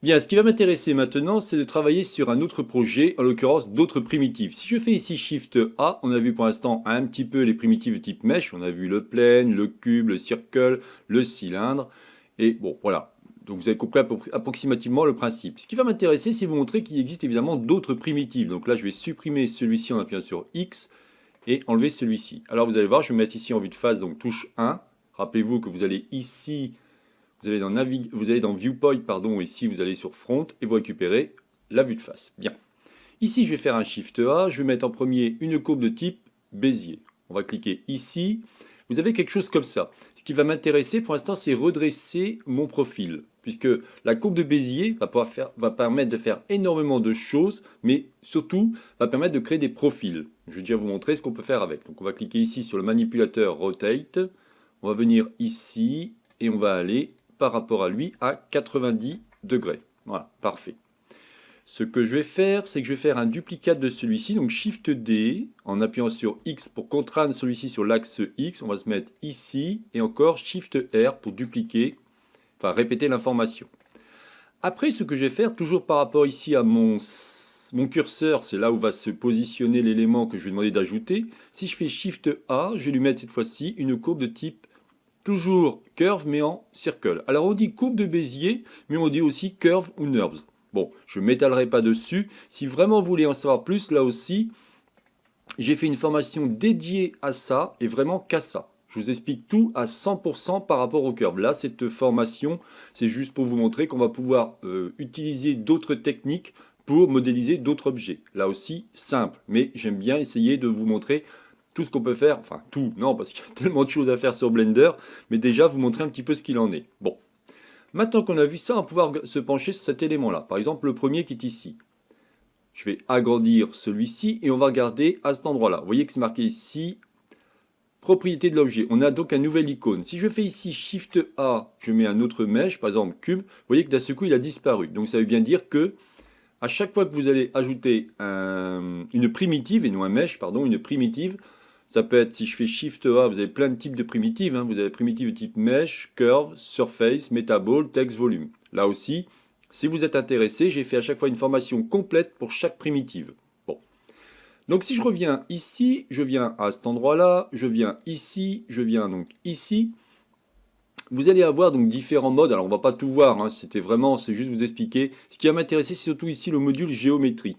Bien, ce qui va m'intéresser maintenant, c'est de travailler sur un autre projet, en l'occurrence d'autres primitives. Si je fais ici Shift A, on a vu pour l'instant un petit peu les primitives de type mesh. On a vu le plane, le cube, le circle, le cylindre. Et bon, voilà. Donc vous avez compris approximativement le principe. Ce qui va m'intéresser, c'est vous montrer qu'il existe évidemment d'autres primitives. Donc là, je vais supprimer celui-ci en appuyant sur X et enlever celui-ci. Alors vous allez voir, je vais me mettre ici en vue de face, donc touche 1. Rappelez-vous que vous allez ici vous allez dans Viewpoint, pardon, ici vous allez sur Front et vous récupérez la vue de face. Bien. Ici, je vais faire un Shift A, je vais mettre en premier une courbe de type Bézier. On va cliquer ici. Vous avez quelque chose comme ça. Ce qui va m'intéresser pour l'instant, c'est redresser mon profil. Puisque la courbe de Bézier va permettre de faire énormément de choses, mais surtout va permettre de créer des profils. Je vais déjà vous montrer ce qu'on peut faire avec. Donc on va cliquer ici sur le manipulateur Rotate. On va venir ici et on va aller par rapport à lui à 90 degrés. Voilà, parfait. Ce que je vais faire, c'est que je vais faire un duplicate de celui-ci, donc Shift D, en appuyant sur X pour contraindre celui-ci sur l'axe X. On va se mettre ici, et encore Shift R pour dupliquer, enfin répéter l'information. Après, ce que je vais faire, toujours par rapport ici à mon curseur, c'est là où va se positionner l'élément que je vais demander d'ajouter. Si je fais Shift A, je vais lui mettre cette fois-ci une courbe de type toujours curve mais en circle. Alors on dit courbe de Bézier, mais on dit aussi curve ou NURBS. Bon, je ne m'étalerai pas dessus. Si vraiment vous voulez en savoir plus, là aussi, j'ai fait une formation dédiée à ça et vraiment qu'à ça. Je vous explique tout à 100% par rapport au curve. Là, cette formation, c'est juste pour vous montrer qu'on va pouvoir utiliser d'autres techniques pour modéliser d'autres objets. Là aussi, simple, mais j'aime bien essayer de vous montrer tout ce qu'on peut faire, enfin tout, non, parce qu'il y a tellement de choses à faire sur Blender, mais déjà vous montrer un petit peu ce qu'il en est. Bon, maintenant qu'on a vu ça, on va pouvoir se pencher sur cet élément-là. Par exemple, le premier qui est ici. Je vais agrandir celui-ci et on va regarder à cet endroit-là. Vous voyez que c'est marqué ici, propriété de l'objet. On a donc un nouvel icône. Si je fais ici Shift A, je mets un autre mesh, par exemple cube, vous voyez que d'un seul coup il a disparu. Donc ça veut bien dire que à chaque fois que vous allez ajouter une primitive, et non un mesh, pardon, une primitive, ça peut être, si je fais Shift A, vous avez plein de types de primitives. Hein. Vous avez primitive de type Mesh, Curve, Surface, Metaball, Text, Volume. Là aussi, si vous êtes intéressé, j'ai fait à chaque fois une formation complète pour chaque primitive. Bon. Donc si je reviens ici, je viens à cet endroit-là, je viens ici, je viens donc ici. Vous allez avoir donc différents modes. Alors on va pas tout voir, hein. C'est juste vous expliquer. Ce qui va m'intéresser, c'est surtout ici le module géométrie.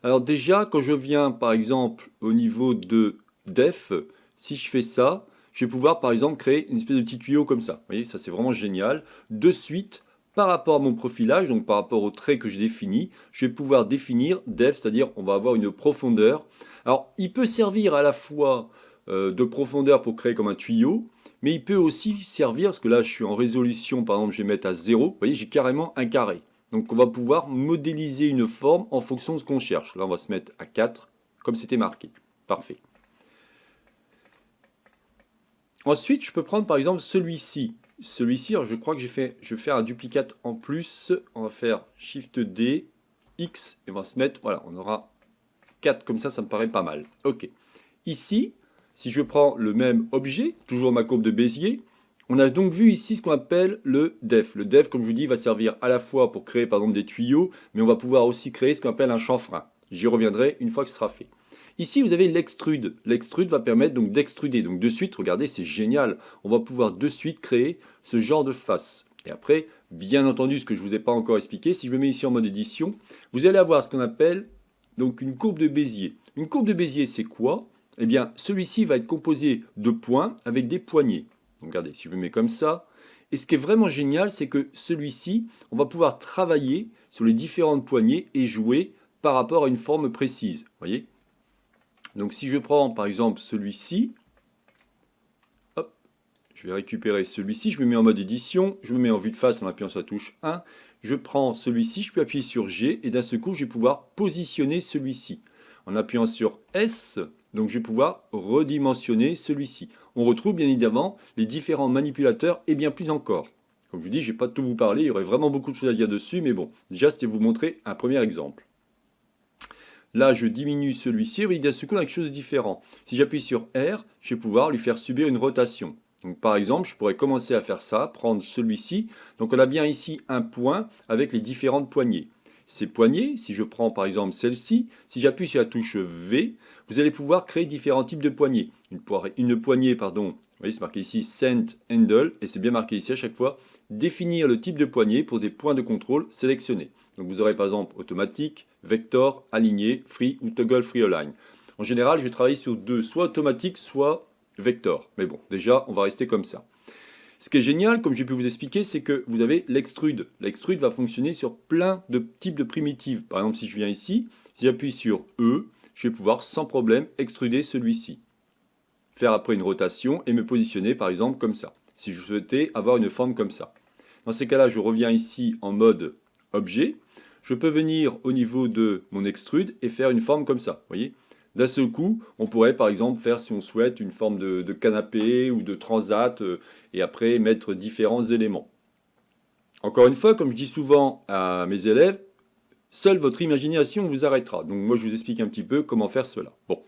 Alors déjà, quand je viens par exemple au niveau de def, si je fais ça, je vais pouvoir par exemple créer une espèce de petit tuyau comme ça. Vous voyez, ça c'est vraiment génial. De suite, par rapport à mon profilage, donc par rapport au trait que j'ai défini, je vais pouvoir définir def, c'est-à-dire on va avoir une profondeur. Alors il peut servir à la fois de profondeur pour créer comme un tuyau, mais il peut aussi servir, parce que là je suis en résolution, par exemple je vais mettre à 0, vous voyez j'ai carrément un carré. Donc on va pouvoir modéliser une forme en fonction de ce qu'on cherche. Là on va se mettre à 4, comme c'était marqué. Parfait. Ensuite, je peux prendre par exemple celui-ci. Celui-ci, je crois que je vais faire un duplicate en plus. On va faire Shift D, X, et on va se mettre, voilà, on aura 4 comme ça me paraît pas mal. Ok. Ici, si je prends le même objet, toujours ma courbe de Bézier, on a donc vu ici ce qu'on appelle le def. Le def, comme je vous dis, va servir à la fois pour créer par exemple des tuyaux, mais on va pouvoir aussi créer ce qu'on appelle un chanfrein. J'y reviendrai une fois que ce sera fait. Ici, vous avez l'extrude. L'extrude va permettre donc d'extruder. Donc de suite, regardez, c'est génial. On va pouvoir de suite créer ce genre de face. Et après, bien entendu, ce que je ne vous ai pas encore expliqué, si je me mets ici en mode édition, vous allez avoir ce qu'on appelle donc une courbe de Bézier. Une courbe de Bézier, c'est quoi? Eh bien, celui-ci va être composé de points avec des poignées. Donc regardez, si je me mets comme ça. Et ce qui est vraiment génial, c'est que celui-ci, on va pouvoir travailler sur les différentes poignées et jouer par rapport à une forme précise. Vous voyez? Donc si je prends par exemple celui-ci, hop, je vais récupérer celui-ci, je me mets en mode édition, je me mets en vue de face en appuyant sur la touche 1, je prends celui-ci, je peux appuyer sur G et d'un seul coup je vais pouvoir positionner celui-ci. En appuyant sur S, donc je vais pouvoir redimensionner celui-ci. On retrouve bien évidemment les différents manipulateurs et bien plus encore. Comme je vous dis, je ne vais pas tout vous parler, il y aurait vraiment beaucoup de choses à dire dessus, mais bon, déjà c'était vous montrer un premier exemple. Là, je diminue celui-ci, vous voyez, d'un seul coup, on a quelque chose de différent. Si j'appuie sur R, je vais pouvoir lui faire subir une rotation. Donc par exemple, je pourrais commencer à faire ça, prendre celui-ci. Donc on a bien ici un point avec les différentes poignées. Ces poignées, si je prends par exemple celle-ci, si j'appuie sur la touche V, vous allez pouvoir créer différents types de poignées. Une poignée, pardon, vous voyez c'est marqué ici Send Handle, et c'est bien marqué ici à chaque fois, définir le type de poignée pour des points de contrôle sélectionnés. Donc vous aurez par exemple automatique, vector, aligné, free ou toggle free align. En général, je vais travailler sur deux, soit automatique, soit vector. Mais bon, déjà, on va rester comme ça. Ce qui est génial, comme j'ai pu vous expliquer, c'est que vous avez l'extrude. L'extrude va fonctionner sur plein de types de primitives. Par exemple, si je viens ici, si j'appuie sur E, je vais pouvoir sans problème extruder celui-ci. Faire après une rotation et me positionner par exemple comme ça. Si je souhaitais avoir une forme comme ça. Dans ces cas-là, je reviens ici en mode objet. Je peux venir au niveau de mon extrude et faire une forme comme ça. Vous voyez ? D'un seul coup, on pourrait par exemple faire, si on souhaite, une forme de canapé ou de transat et après mettre différents éléments. Encore une fois, comme je dis souvent à mes élèves, seule votre imagination vous arrêtera. Donc moi, je vous explique un petit peu comment faire cela. Bon.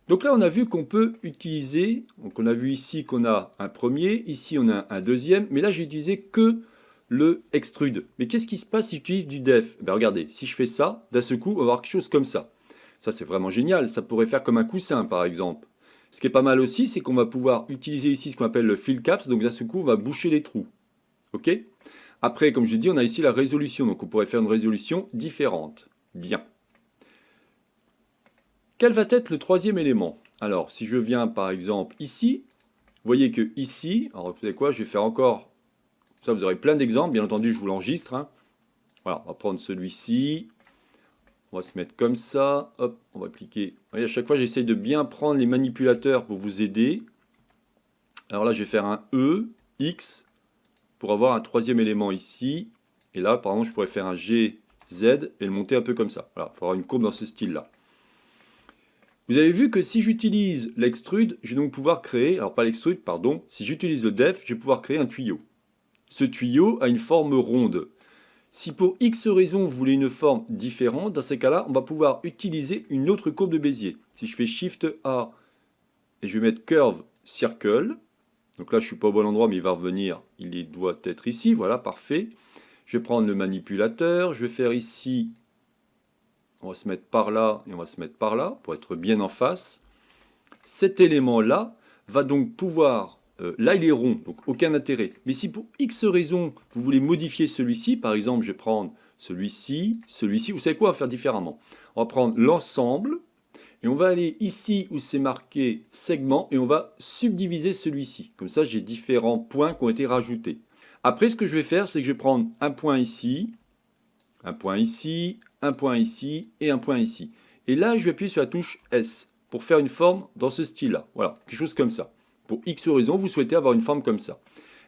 Donc là, on a vu qu'on peut utiliser, donc on a vu ici qu'on a un premier, ici on a un deuxième, mais là, j'ai utilisé que le extrude. Mais qu'est-ce qui se passe si j'utilise du def? Ben regardez, si je fais ça, d'un seul coup, on va avoir quelque chose comme ça. Ça, c'est vraiment génial. Ça pourrait faire comme un coussin, par exemple. Ce qui est pas mal aussi, c'est qu'on va pouvoir utiliser ici ce qu'on appelle le fill caps. Donc d'un seul coup, on va boucher les trous. OK? Après, comme je l'ai dit, on a ici la résolution. Donc on pourrait faire une résolution différente. Bien. Quel va être le troisième élément? Alors, si je viens par exemple ici, vous voyez que ici, alors vous savez quoi, je vais faire encore, ça vous aurez plein d'exemples, bien entendu je vous l'enregistre. Hein. Voilà, on va prendre celui-ci, on va se mettre comme ça, hop, on va cliquer. Vous voyez, à chaque fois j'essaye de bien prendre les manipulateurs pour vous aider. Alors là je vais faire un E, X, pour avoir un troisième élément ici. Et là par exemple je pourrais faire un G, Z et le monter un peu comme ça. Voilà, il faut avoir une courbe dans ce style-là. Vous avez vu que si j'utilise l'extrude, je vais donc pouvoir créer, alors pas l'extrude, pardon, si j'utilise le def, je vais pouvoir créer un tuyau. Ce tuyau a une forme ronde. Si pour X raison vous voulez une forme différente, dans ces cas-là, on va pouvoir utiliser une autre courbe de Bézier. Si je fais Shift A et je vais mettre Curve Circle, donc là je ne suis pas au bon endroit mais il va revenir, il doit être ici, voilà, parfait. Je vais prendre le manipulateur, je vais faire ici, on va se mettre par là et on va se mettre par là pour être bien en face. Cet élément-là va donc pouvoir, là il est rond, donc aucun intérêt. Mais si pour X raison, vous voulez modifier celui-ci, par exemple je vais prendre celui-ci, celui-ci, vous savez quoi, on va faire différemment. On va prendre l'ensemble, et on va aller ici où c'est marqué segment, et on va subdiviser celui-ci. Comme ça j'ai différents points qui ont été rajoutés. Après ce que je vais faire, c'est que je vais prendre un point ici, un point ici, un point ici, et un point ici. Et là je vais appuyer sur la touche S pour faire une forme dans ce style-là. Voilà, quelque chose comme ça. Pour X raison, vous souhaitez avoir une forme comme ça.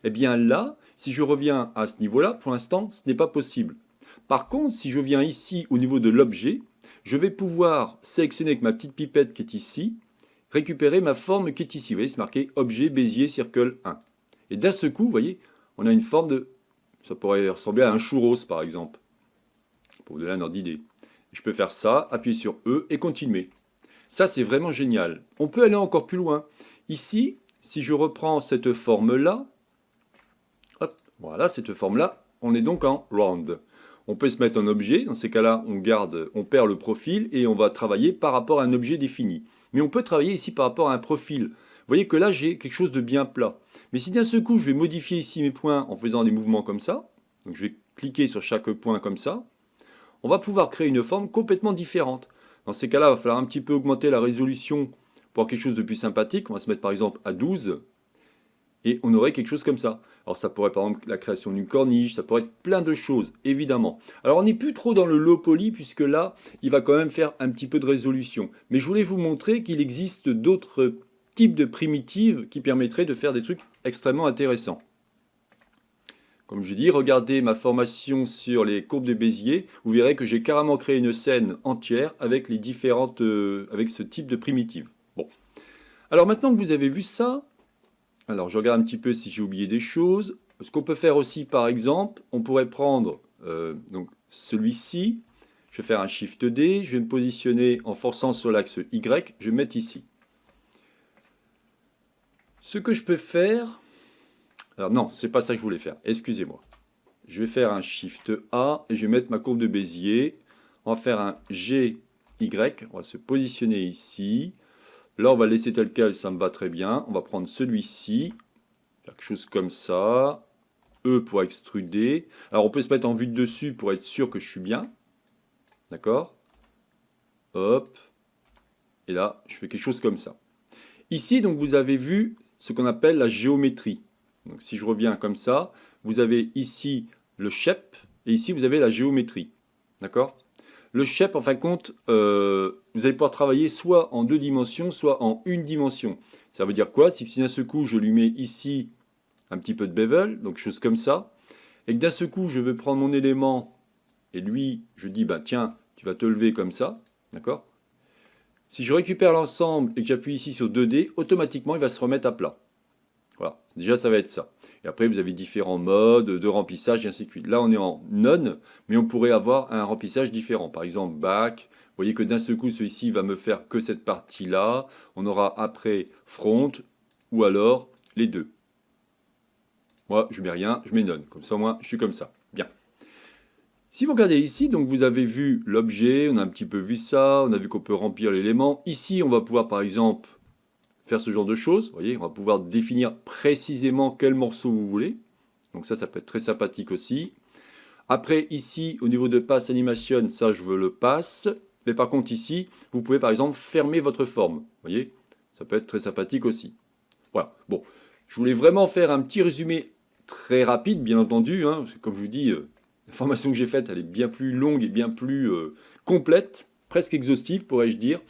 Eh bien là, si je reviens à ce niveau-là, pour l'instant, ce n'est pas possible. Par contre, si je viens ici au niveau de l'objet, je vais pouvoir sélectionner avec ma petite pipette qui est ici, récupérer ma forme qui est ici. Vous voyez, c'est marqué objet Bézier Circle 1. Et d'un seul coup, vous voyez, on a une forme de... Ça pourrait ressembler à un churros, par exemple. Pour vous donner un ordre d'idée. Je peux faire ça, appuyer sur E et continuer. Ça, c'est vraiment génial. On peut aller encore plus loin. Ici, si je reprends cette forme-là, voilà, cette forme-là, on est donc en round. On peut se mettre en objet. Dans ces cas-là, on perd le profil et on va travailler par rapport à un objet défini. Mais on peut travailler ici par rapport à un profil. Vous voyez que là, j'ai quelque chose de bien plat. Mais si d'un seul coup, je vais modifier ici mes points en faisant des mouvements comme ça, donc je vais cliquer sur chaque point comme ça, on va pouvoir créer une forme complètement différente. Dans ces cas-là, il va falloir un petit peu augmenter la résolution pour avoir quelque chose de plus sympathique. On va se mettre par exemple à 12 et on aurait quelque chose comme ça. Alors ça pourrait par exemple la création d'une corniche, ça pourrait être plein de choses, évidemment. Alors on n'est plus trop dans le low poly puisque là, il va quand même faire un petit peu de résolution. Mais je voulais vous montrer qu'il existe d'autres types de primitives qui permettraient de faire des trucs extrêmement intéressants. Comme je dis, regardez ma formation sur les courbes de Bézier, vous verrez que j'ai carrément créé une scène entière avec avec ce type de primitive. Bon. Alors maintenant que vous avez vu ça, alors je regarde un petit peu si j'ai oublié des choses. Ce qu'on peut faire aussi, par exemple, on pourrait prendre donc celui-ci, je vais faire un Shift D, je vais me positionner en forçant sur l'axe Y, je vais me mettre ici. Ce que je peux faire... Alors non, c'est pas ça que je voulais faire. Excusez-moi. Je vais faire un Shift A et je vais mettre ma courbe de Bézier. On va faire un GY. On va se positionner ici. Là, on va laisser tel quel, ça me va très bien. On va prendre celui-ci. Quelque chose comme ça. E pour extruder. Alors, on peut se mettre en vue de dessus pour être sûr que je suis bien. D'accord? Hop. Et là, je fais quelque chose comme ça. Ici, donc, vous avez vu ce qu'on appelle la géométrie. Donc, si je reviens comme ça, vous avez ici le shape et ici, vous avez la géométrie. D'accord? Le shape, en fin de compte, vous allez pouvoir travailler soit en 2 dimensions, soit en 1 dimension. Ça veut dire quoi? C'est que si d'un seul coup, je lui mets ici un petit peu de bevel, donc chose comme ça, et que d'un seul coup, je veux prendre mon élément, et lui, je dis, bah tiens, tu vas te lever comme ça, d'accord? Si je récupère l'ensemble et que j'appuie ici sur 2D, automatiquement, il va se remettre à plat. Voilà, déjà, ça va être ça. Et après, vous avez différents modes de remplissage, et ainsi de suite. Là, on est en none, mais on pourrait avoir un remplissage différent. Par exemple, back. Vous voyez que d'un seul coup, celui-ci va me faire que cette partie-là. On aura après front, ou alors les deux. Moi, je mets rien, je mets none. Comme ça, moi, je suis comme ça. Bien. Si vous regardez ici, donc vous avez vu l'objet, on a un petit peu vu ça, on a vu qu'on peut remplir l'élément. Ici, on va pouvoir, par exemple, faire ce genre de choses. Vous voyez, on va pouvoir définir précisément quel morceau vous voulez. Donc ça peut être très sympathique aussi. Après, ici, au niveau de Pass Animation, ça, je veux le pass. Mais par contre, ici, vous pouvez, par exemple, fermer votre forme. Vous voyez, ça peut être très sympathique aussi. Voilà. Bon, je voulais vraiment faire un petit résumé très rapide, bien entendu. Hein, parce que comme je vous dis, la formation que j'ai faite, elle est bien plus longue et bien plus complète, presque exhaustive, pourrais-je dire.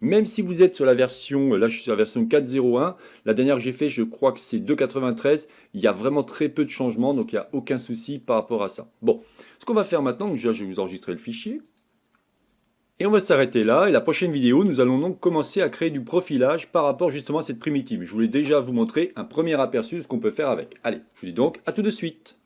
Même si vous êtes sur la version, là je suis sur la version 4.01, la dernière que j'ai fait, je crois que c'est 2.93, il y a vraiment très peu de changements, donc il n'y a aucun souci par rapport à ça. Bon, ce qu'on va faire maintenant, déjà je vais vous enregistrer le fichier, et on va s'arrêter là, et la prochaine vidéo, nous allons donc commencer à créer du profilage par rapport justement à cette primitive. Je voulais déjà vous montrer un premier aperçu de ce qu'on peut faire avec. Allez, je vous dis donc à tout de suite.